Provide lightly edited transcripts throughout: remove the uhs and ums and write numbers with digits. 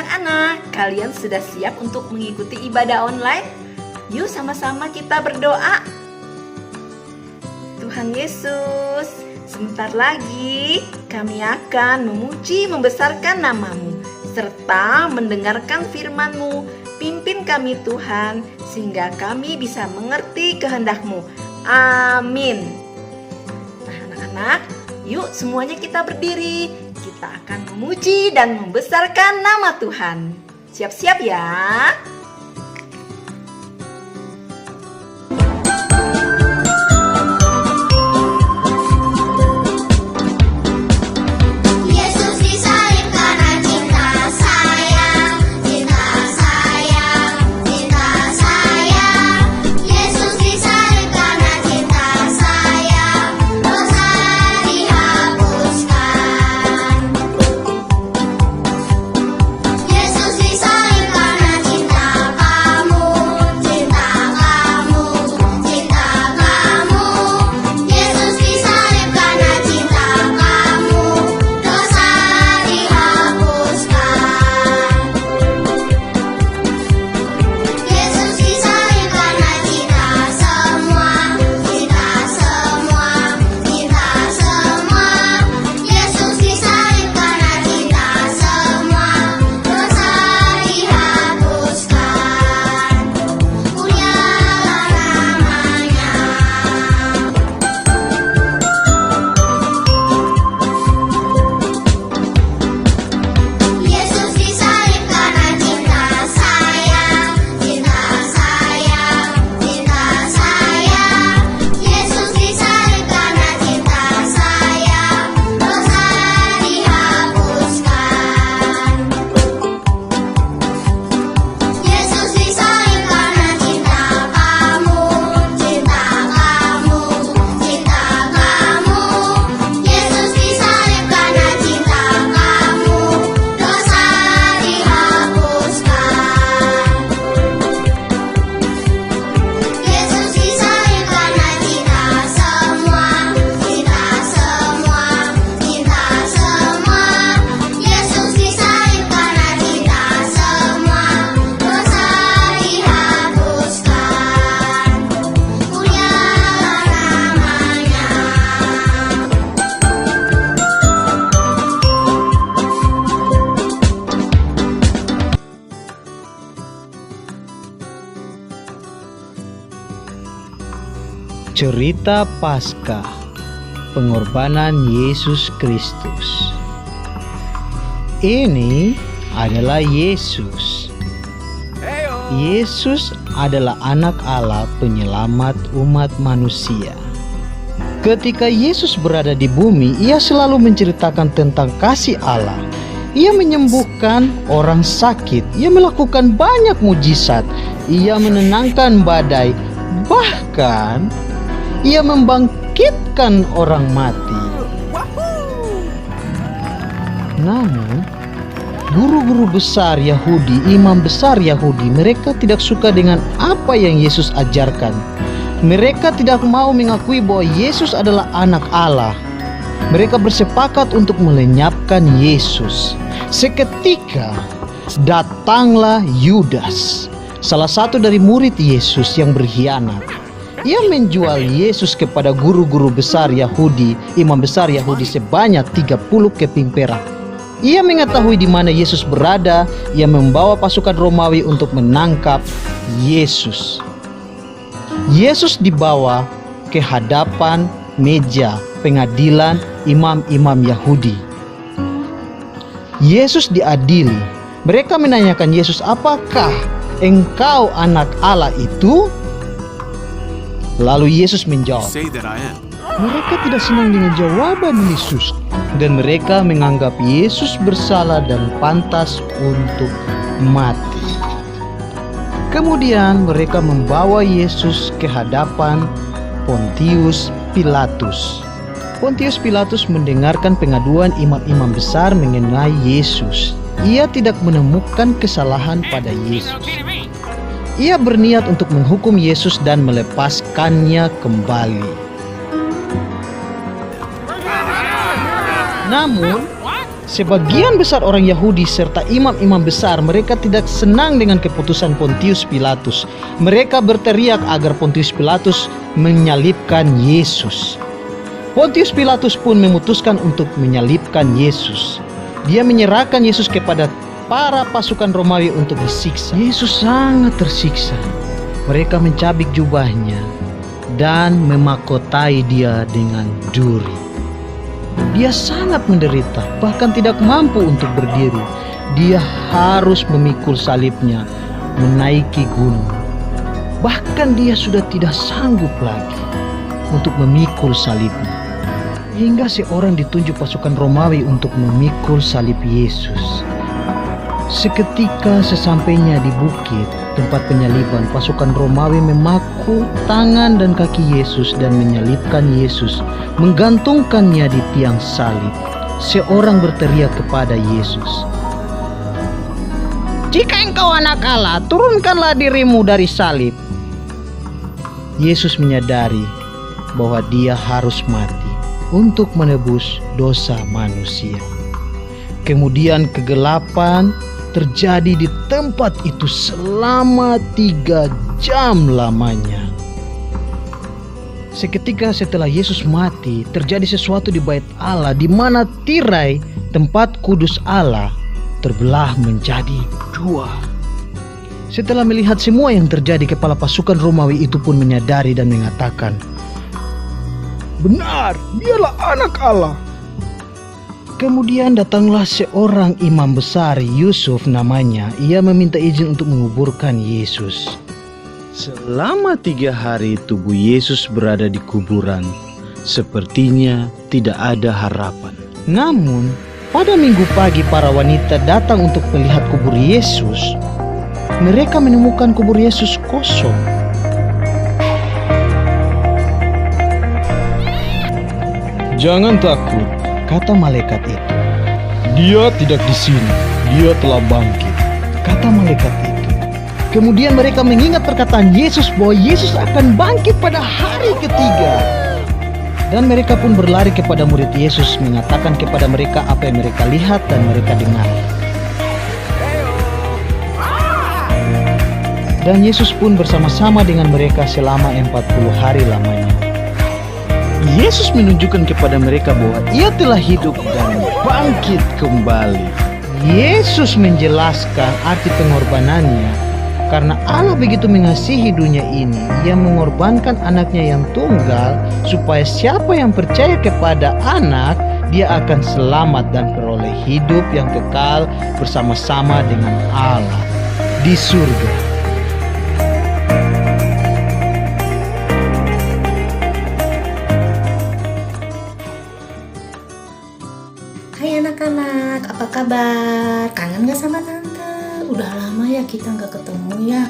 Anak-anak, kalian sudah siap untuk mengikuti ibadah online? Yuk sama-sama kita berdoa. Tuhan Yesus, sebentar lagi kami akan memuji membesarkan nama-Mu serta mendengarkan firman-Mu. Pimpin kami Tuhan, sehingga kami bisa mengerti kehendak-Mu. Amin. Nah anak-anak, yuk semuanya kita berdiri. Kita akan memuji dan membesarkan nama Tuhan. Siap-siap ya. Cerita Paskah, pengorbanan Yesus Kristus. Ini adalah Yesus. Yesus adalah anak Allah, penyelamat umat manusia. Ketika Yesus berada di bumi, ia selalu menceritakan tentang kasih Allah. Ia menyembuhkan orang sakit, ia melakukan banyak mujizat, ia menenangkan badai, bahkan ia membangkitkan orang mati. Namun, guru-guru besar Yahudi, imam besar Yahudi, mereka tidak suka dengan apa yang Yesus ajarkan. Mereka tidak mau mengakui bahwa Yesus adalah anak Allah. Mereka bersepakat untuk melenyapkan Yesus. Seketika datanglah Yudas, salah satu dari murid Yesus yang berkhianat. Ia menjual Yesus kepada guru-guru besar Yahudi, imam besar Yahudi sebanyak 30 keping perak. Ia mengetahui di mana Yesus berada. Ia membawa pasukan Romawi untuk menangkap Yesus. Yesus dibawa ke hadapan meja pengadilan imam-imam Yahudi. Yesus diadili. Mereka menanyakan Yesus, "Apakah engkau anak Allah itu?" Lalu Yesus menjawab, mereka tidak senang dengan jawaban Yesus, dan mereka menganggap Yesus bersalah dan pantas untuk mati. Kemudian mereka membawa Yesus ke hadapan Pontius Pilatus. Pontius Pilatus mendengarkan pengaduan imam-imam besar mengenai Yesus. Ia tidak menemukan kesalahan pada Yesus. Ia berniat untuk menghukum Yesus dan melepaskannya kembali. Namun, Sebagian besar orang Yahudi serta imam-imam besar, mereka tidak senang dengan keputusan Pontius Pilatus. Mereka berteriak agar Pontius Pilatus menyalibkan Yesus. Pontius Pilatus pun memutuskan untuk menyalibkan Yesus. Dia menyerahkan Yesus kepada para pasukan Romawi untuk disiksa. Yesus sangat tersiksa. Mereka mencabik jubahnya dan memakotai dia dengan duri. Dia sangat menderita, bahkan tidak mampu untuk berdiri. Dia harus memikul salibnya, menaiki gunung. Bahkan dia sudah tidak sanggup lagi untuk memikul salibnya. Hingga seorang ditunjuk pasukan Romawi untuk memikul salib Yesus. Seketika sesampainya di bukit tempat penyaliban, pasukan Romawi memaku tangan dan kaki Yesus dan menyalibkan Yesus, menggantungkannya di tiang salib. Seorang berteriak kepada Yesus, "Jika engkau anak Allah, turunkanlah dirimu dari salib." Yesus menyadari bahwa dia harus mati untuk menebus dosa manusia. Kemudian kegelapan terjadi di tempat itu selama 3 jam lamanya. Seketika setelah Yesus mati, terjadi sesuatu di bait Allah, di mana tirai tempat kudus Allah terbelah menjadi 2. Setelah melihat semua yang terjadi, kepala pasukan Romawi itu pun menyadari dan mengatakan, "Benar, dialah anak Allah." Kemudian datanglah seorang imam besar, Yusuf namanya. Ia meminta izin untuk menguburkan Yesus. Selama 3 hari tubuh Yesus berada di kuburan. Sepertinya tidak ada harapan. Namun, pada minggu pagi para wanita datang untuk melihat kubur Yesus. Mereka menemukan kubur Yesus kosong. "Jangan takut," kata malaikat itu. "Dia tidak di sini, dia telah bangkit," kata malaikat itu. Kemudian mereka mengingat perkataan Yesus bahwa Yesus akan bangkit pada hari ketiga. Dan mereka pun berlari kepada murid Yesus, mengatakan kepada mereka apa yang mereka lihat dan mereka dengar. Dan Yesus pun bersama-sama dengan mereka selama 40 hari lamanya. Yesus menunjukkan kepada mereka bahwa ia telah hidup dan bangkit kembali. Yesus menjelaskan arti pengorbanannya. Karena Allah begitu mengasihi dunia ini, ia mengorbankan anaknya yang tunggal, supaya siapa yang percaya kepada anak, dia akan selamat dan beroleh hidup yang kekal bersama-sama dengan Allah di surga. Hai anak-anak, apa kabar? Kangen gak sama Tante? Udah lama ya kita gak ketemu ya.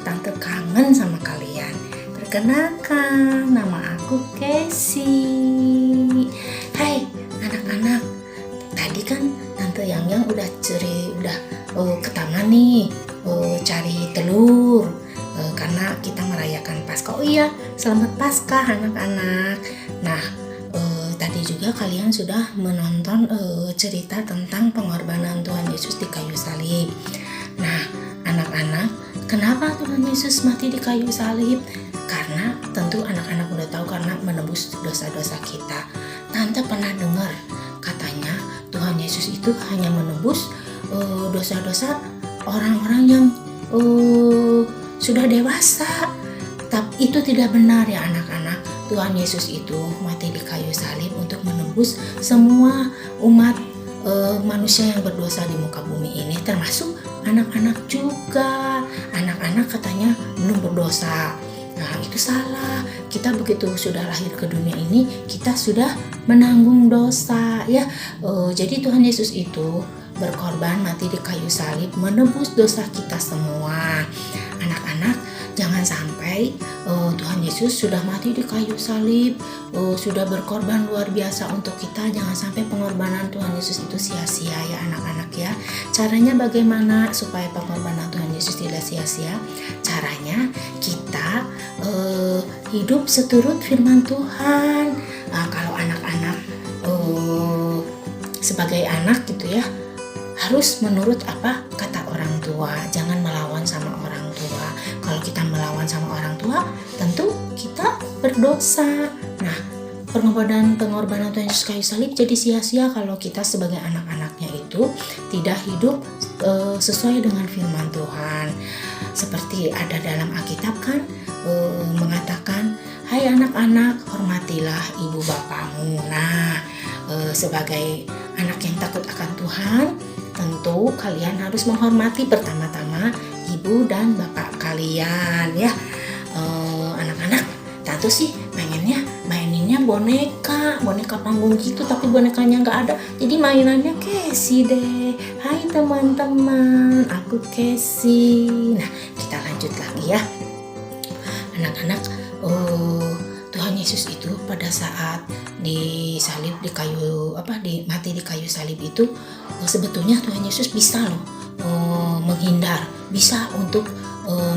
Tante kangen sama kalian. Perkenalkan, nama aku Casey. Hai anak-anak, tadi kan Tante Yang udah ke taman nih, cari telur. Karena kita merayakan Paskah. Oh iya, selamat Paskah anak-anak. Nah, tadi juga kalian sudah menonton cerita tentang pengorbanan Tuhan Yesus di kayu salib. Nah, anak-anak, kenapa Tuhan Yesus mati di kayu salib? Karena tentu anak-anak udah tahu, karena menebus dosa-dosa kita. Tante pernah dengar katanya Tuhan Yesus itu hanya menebus dosa-dosa orang-orang yang sudah dewasa. Tapi itu tidak benar ya anak-anak. Tuhan Yesus itu mati di kayu salib untuk menebus semua umat manusia yang berdosa di muka bumi ini, termasuk anak-anak juga. Anak-anak katanya belum berdosa. Nah, itu salah. Kita begitu sudah lahir ke dunia ini, kita sudah menanggung dosa ya. Jadi Tuhan Yesus itu berkorban mati di kayu salib menebus dosa kita semua. Anak-anak, jangan sampai Tuhan Yesus sudah mati di kayu salib, sudah berkorban luar biasa untuk kita. Jangan sampai pengorbanan Tuhan Yesus itu sia-sia ya anak-anak ya. Caranya bagaimana supaya pengorbanan Tuhan Yesus tidak sia-sia? Caranya kita hidup seturut firman Tuhan. Kalau anak-anak sebagai anak gitu ya, harus menurut apa kata orang tua, jangan melawan sama orang tua. Kalau kita melawan sama orang tua, tentu kita berdosa. Nah, pengorbanan Tuhan Yesus kayu salib jadi sia-sia kalau kita sebagai anak-anaknya itu tidak hidup sesuai dengan firman Tuhan. Seperti ada dalam Alkitab kan mengatakan, hai anak-anak, hormatilah ibu bapamu. Nah, sebagai anak yang takut akan Tuhan, tentu kalian harus menghormati pertama-tama ibu dan bapak kalian ya. Anak-anak, tentu sih maininnya boneka panggung gitu, tapi bonekanya nggak ada. Jadi mainannya Casey deh. Hai teman-teman, aku Casey. Nah, kita lanjut lagi ya. Anak-anak, Tuhan Yesus itu pada saat disalib di kayu mati di kayu salib itu, sebetulnya Tuhan Yesus bisa loh menghindar, bisa untuk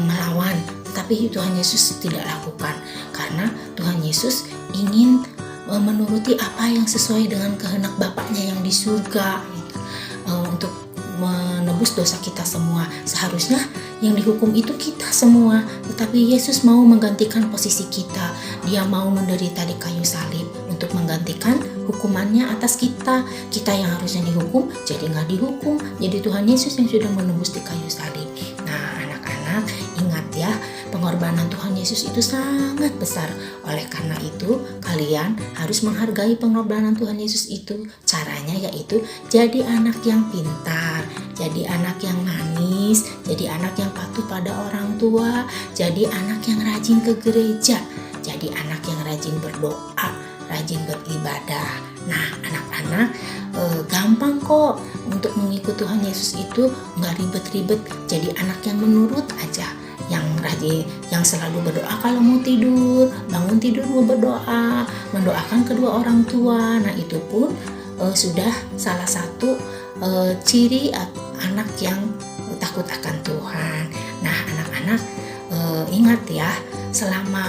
melawan, tapi Tuhan Yesus tidak lakukan karena Tuhan Yesus ingin menuruti apa yang sesuai dengan kehendak Bapaknya yang di surga gitu. Untuk menebus dosa kita semua. Seharusnya yang dihukum itu kita semua, tetapi Yesus mau menggantikan posisi kita. Dia mau menderita di kayu salib untuk menggantikan hukumannya atas kita. Kita yang harusnya dihukum jadi nggak dihukum, jadi Tuhan Yesus yang sudah menebus di kayu salib. Nah, anak-anak, ingat ya, pengorbanan Tuhan Yesus itu sangat besar. Oleh karena itu, kalian harus menghargai pengorbanan Tuhan Yesus itu. Caranya yaitu jadi anak yang pintar, jadi anak yang manis, jadi anak yang patuh pada orang tua, jadi anak yang rajin ke gereja, jadi anak yang rajin berdoa, rajin beribadah. Nah, anak-anak, gampang kok untuk mengikut Tuhan Yesus itu, nggak ribet-ribet. Jadi anak yang menurut aja, yang rajin, yang selalu berdoa kalau mau tidur, bangun tidur mau berdoa, mendoakan kedua orang tua. Nah, itu pun sudah salah satu ciri anak yang takut akan Tuhan. Nah, anak-anak, ingat ya, selama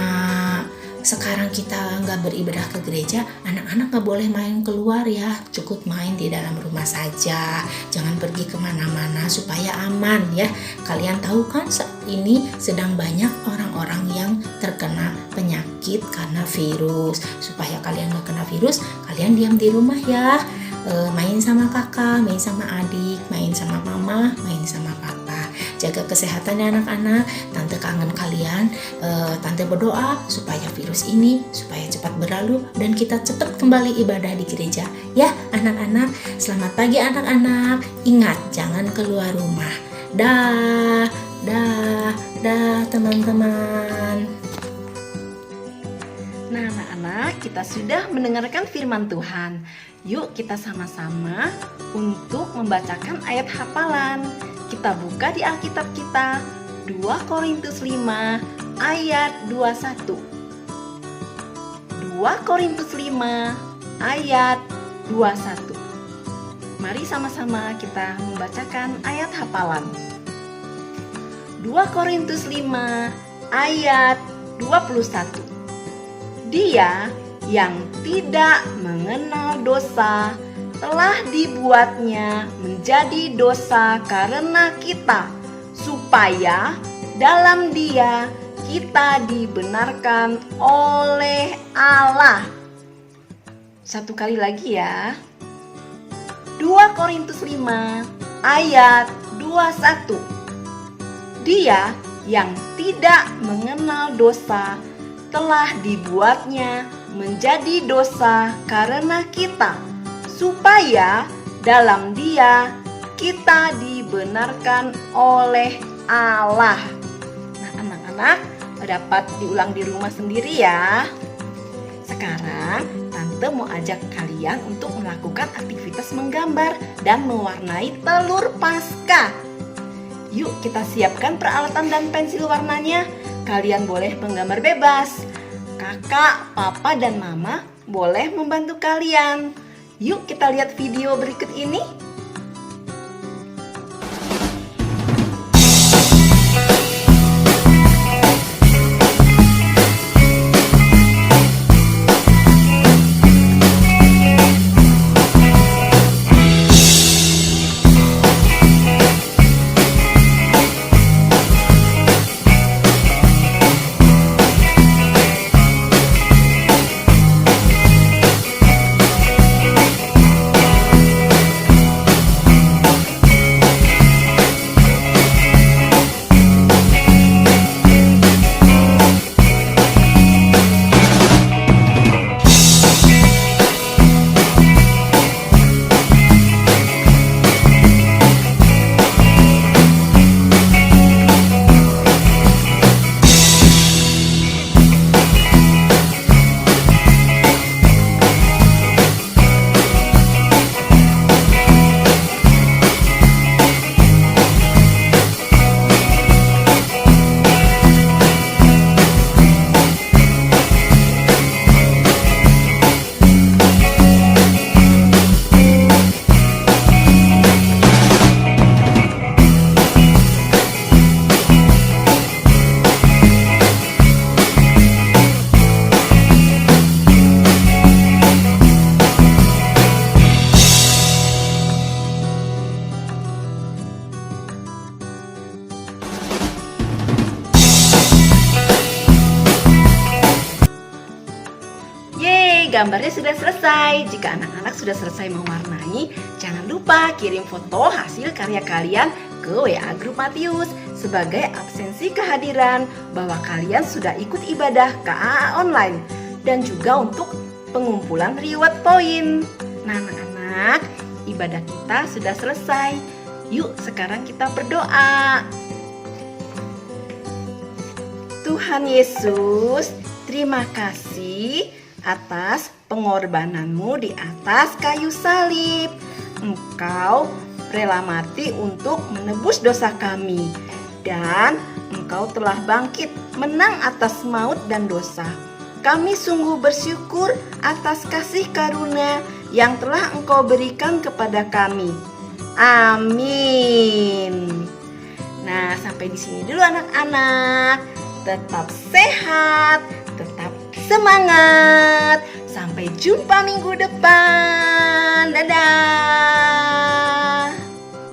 sekarang kita nggak beribadah ke gereja, anak-anak nggak boleh main keluar ya, cukup main di dalam rumah saja, jangan pergi kemana-mana supaya aman ya. Kalian tahu kan saat ini sedang banyak orang-orang yang terkena penyakit karena virus. Supaya kalian nggak kena virus, kalian diam di rumah ya, main sama kakak, main sama adik, main sama mama, main sama papa. Jaga kesehatan ya anak-anak. Tante kangen kalian. Tante berdoa supaya virus ini supaya cepat berlalu dan kita cepat kembali ibadah di gereja ya anak-anak. Selamat pagi anak-anak. Ingat, jangan keluar rumah. Dah teman-teman. Nah, anak-anak, kita sudah mendengarkan firman Tuhan. Yuk kita sama-sama untuk membacakan ayat hafalan. Kita buka di Alkitab kita, 2 Korintus 5 ayat 21. 2 Korintus 5 ayat 21. Mari sama-sama kita membacakan ayat hafalan. 2 Korintus 5 ayat 21. Dia yang tidak mengenal dosa telah dibuatnya menjadi dosa karena kita, supaya dalam Dia kita dibenarkan oleh Allah. Satu kali lagi ya. 2 Korintus 5 ayat 21. Dia yang tidak mengenal dosa telah dibuatnya menjadi dosa karena kita, supaya dalam Dia kita dibenarkan oleh Allah. Nah, anak-anak, dapat diulang di rumah sendiri ya. Sekarang Tante mau ajak kalian untuk melakukan aktivitas menggambar dan mewarnai telur Paskah. Yuk kita siapkan peralatan dan pensil warnanya. Kalian boleh menggambar bebas. Kakak, papa, dan mama boleh membantu kalian. Yuk kita lihat video berikut ini. gambarnya sudah selesai. Jika anak-anak sudah selesai mewarnai, jangan lupa kirim foto hasil karya kalian ke WA Grup Matius sebagai absensi kehadiran bahwa kalian sudah ikut ibadah KAA online dan juga untuk pengumpulan reward point. Nah anak-anak, ibadah kita sudah selesai. Yuk sekarang kita berdoa. Tuhan Yesus, terima kasih atas pengorbananmu di atas kayu salib. Engkau rela mati untuk menebus dosa kami. Dan Engkau telah bangkit menang atas maut dan dosa. Kami sungguh bersyukur atas kasih karunia yang telah Engkau berikan kepada kami. Amin. Nah, sampai di sini dulu anak-anak. Tetap sehat, tetap semangat. Sampai jumpa minggu depan. Dadah.